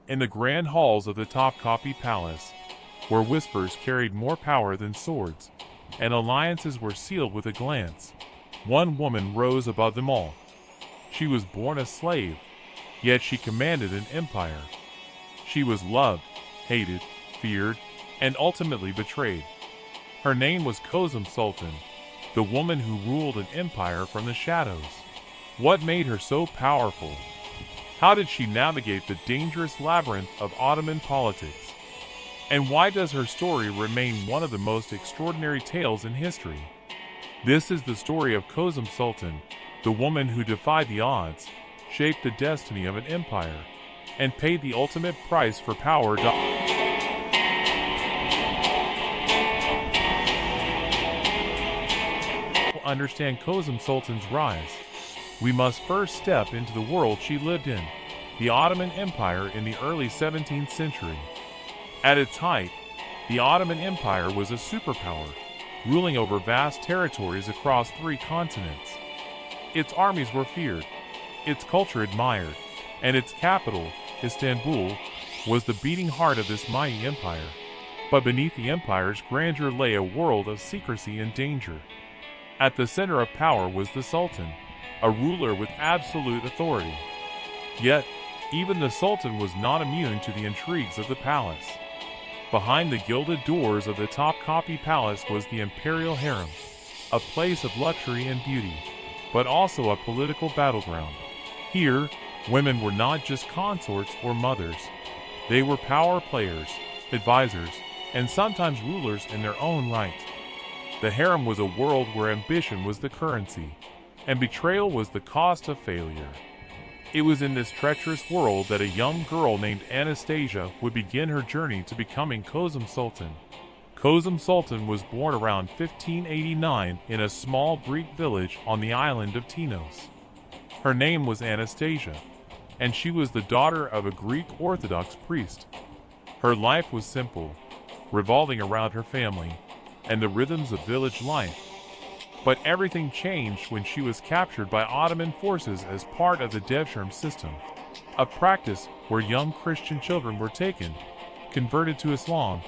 In the grand halls of the Topkapi Palace, where whispers carried more power than swords, and alliances were sealed with a glance, one woman rose above them all. She was born a slave, yet she commanded an empire. She was loved, hated, feared, and ultimately betrayed. Her name was Kösem Sultan, the woman who ruled an empire from the shadows. What made her so powerful? How did she navigate the dangerous labyrinth of Ottoman politics? And why does her story remain one of the most extraordinary tales in history? This is the story of Kösem Sultan, the woman who defied the odds, shaped the destiny of an empire, and paid the ultimate price for power. To understand Kösem Sultan's rise, we must first step into the world she lived in, the Ottoman Empire in the early 17th century. At its height, the Ottoman Empire was a superpower, ruling over vast territories across 3 continents. Its armies were feared, its culture admired, and its capital, Istanbul, was the beating heart of this mighty empire. But beneath the empire's grandeur lay a world of secrecy and danger. At the center of power was the Sultan, a ruler with absolute authority. Yet, even the Sultan was not immune to the intrigues of the palace. Behind the gilded doors of the Topkapi Palace was the imperial harem, a place of luxury and beauty, but also a political battleground. Here, women were not just consorts or mothers. They were power players, advisors, and sometimes rulers in their own right. The harem was a world where ambition was the currency, and betrayal was the cost of failure. It was in this treacherous world that a young girl named Anastasia would begin her journey to becoming Kösem Sultan. Kösem Sultan was born around 1589 in a small Greek village on the island of Tinos. Her name was Anastasia, and she was the daughter of a Greek Orthodox priest. Her life was simple, revolving around her family and the rhythms of village life. But everything changed when she was captured by Ottoman forces as part of the Devshirme system, a practice where young Christian children were taken, converted to Islam,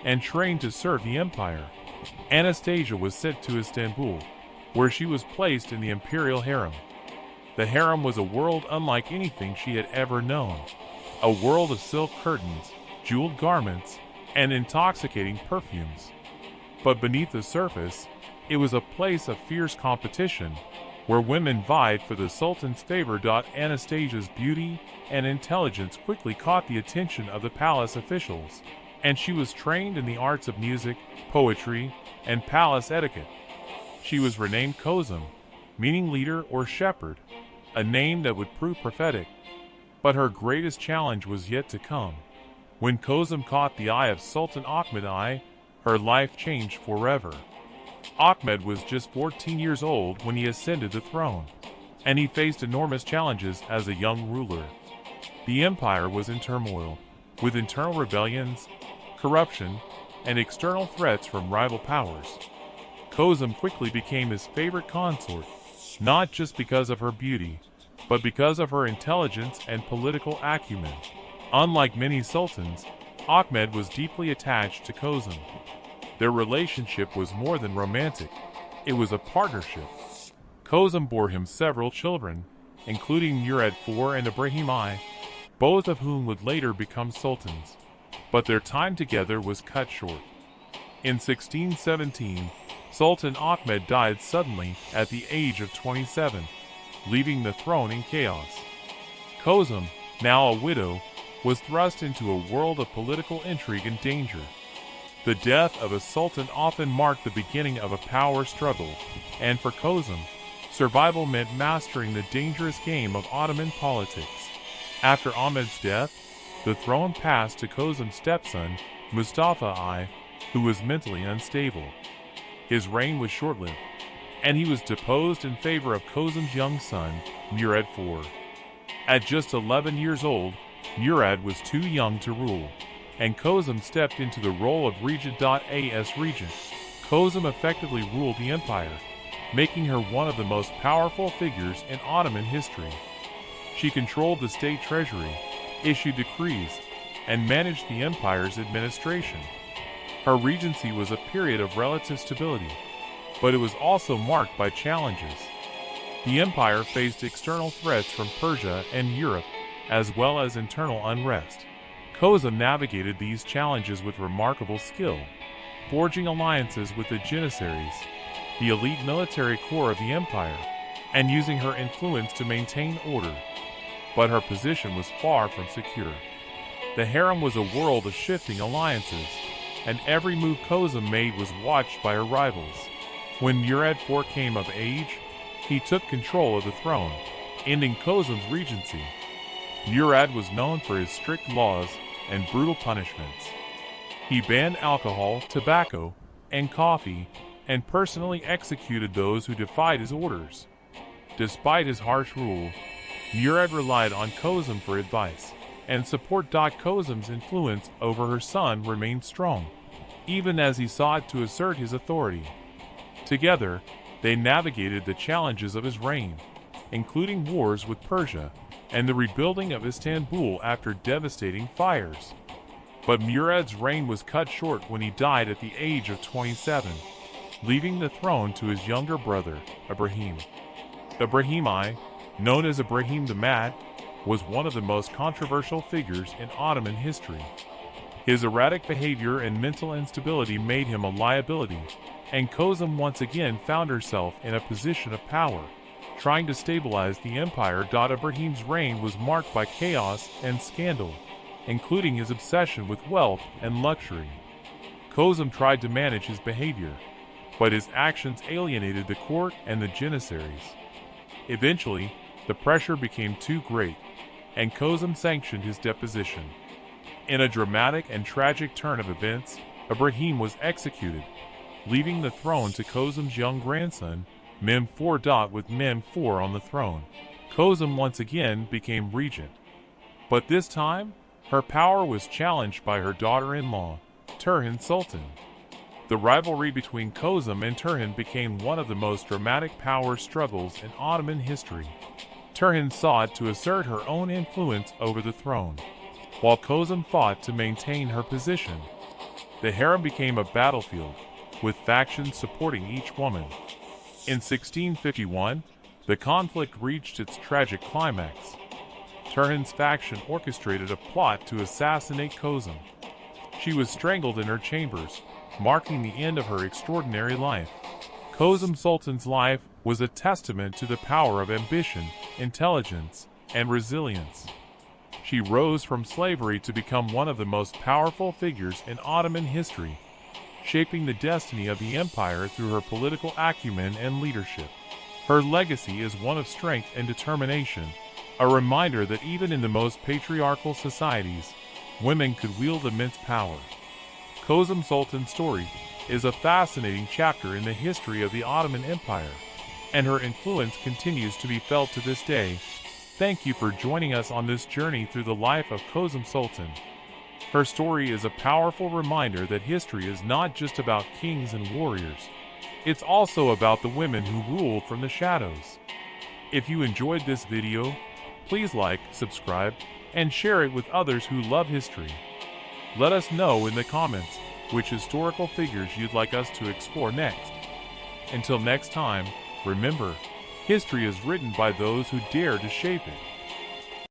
and trained to serve the empire. Anastasia was sent to Istanbul, where she was placed in the imperial harem. The harem was a world unlike anything she had ever known, a world of silk curtains, jeweled garments, and intoxicating perfumes. But beneath the surface, it was a place of fierce competition, where women vied for the Sultan's favor. Anastasia's beauty and intelligence quickly caught the attention of the palace officials, and she was trained in the arts of music, poetry, and palace etiquette. She was renamed Kosem, meaning leader or shepherd, a name that would prove prophetic. But her greatest challenge was yet to come. When Kosem caught the eye of Sultan Ahmed I, her life changed forever. Ahmed was just 14 years old when he ascended the throne, and he faced enormous challenges as a young ruler. The empire was in turmoil, with internal rebellions, corruption, and external threats from rival powers. Kosem quickly became his favorite consort, not just because of her beauty, but because of her intelligence and political acumen. Unlike many sultans, Ahmed was deeply attached to Kosem. Their relationship was more than romantic, it was a partnership. Kosem bore him several children, including Murad IV and Ibrahim I, both of whom would later become sultans. But their time together was cut short. In 1617, Sultan Ahmed died suddenly at the age of 27, leaving the throne in chaos. Kosem, now a widow, was thrust into a world of political intrigue and danger. The death of a sultan often marked the beginning of a power struggle, and for Kosem, survival meant mastering the dangerous game of Ottoman politics. After Ahmed's death, the throne passed to Kosem's stepson, Mustafa I, who was mentally unstable. His reign was short-lived, and he was deposed in favor of Kosem's young son, Murad IV. At just 11 years old, Murad was too young to rule, and Kosem stepped into the role of regent. As regent, Kosem effectively ruled the empire, making her one of the most powerful figures in Ottoman history. She controlled the state treasury, issued decrees, and managed the empire's administration. Her regency was a period of relative stability, but it was also marked by challenges. The empire faced external threats from Persia and Europe, as well as internal unrest. Kosem navigated these challenges with remarkable skill, forging alliances with the Janissaries, the elite military corps of the empire, and using her influence to maintain order. But her position was far from secure. The harem was a world of shifting alliances, and every move Kosem made was watched by her rivals. When Murad IV came of age, he took control of the throne, ending Kosem's regency. Murad was known for his strict laws and brutal punishments. He banned alcohol, tobacco, and coffee, and personally executed those who defied his orders. Despite his harsh rule, Murad relied on Kosem for advice and support. Kosem's influence over her son remained strong, even as he sought to assert his authority. Together, they navigated the challenges of his reign, including wars with Persia and the rebuilding of Istanbul after devastating fires. But Murad's reign was cut short when he died at the age of 27, leaving the throne to his younger brother, Ibrahim. Ibrahim I, known as Ibrahim the Mad, was one of the most controversial figures in Ottoman history. His erratic behavior and mental instability made him a liability, and Kosem once again found herself in a position of power, trying to stabilize the empire. Ibrahim's reign was marked by chaos and scandal, including his obsession with wealth and luxury. Kosem tried to manage his behavior, but his actions alienated the court and the Janissaries. Eventually, the pressure became too great, and Kosem sanctioned his deposition. In a dramatic and tragic turn of events, Ibrahim was executed, leaving the throne to Kosem's young grandson, Mem IV. With Mem IV on the throne, Kosem once again became regent. But this time, her power was challenged by her daughter-in-law, Turhan Sultan. The rivalry between Kosem and Turhan became one of the most dramatic power struggles in Ottoman history. Turhan sought to assert her own influence over the throne, while Kosem fought to maintain her position. The harem became a battlefield, with factions supporting each woman. In 1651, the conflict reached its tragic climax. Turhan's faction orchestrated a plot to assassinate Kosem. She was strangled in her chambers, marking the end of her extraordinary life. Kösem Sultan's life was a testament to the power of ambition, intelligence, and resilience. She rose from slavery to become one of the most powerful figures in Ottoman history, shaping the destiny of the empire through her political acumen and leadership. Her legacy is one of strength and determination, a reminder that even in the most patriarchal societies, women could wield immense power. Kösem Sultan's story is a fascinating chapter in the history of the Ottoman Empire, and her influence continues to be felt to this day. Thank you for joining us on this journey through the life of Kösem Sultan. Her story is a powerful reminder that history is not just about kings and warriors. It's also about the women who ruled from the shadows. If you enjoyed this video, please like, subscribe, and share it with others who love history. Let us know in the comments which historical figures you'd like us to explore next. Until next time, remember, history is written by those who dare to shape it.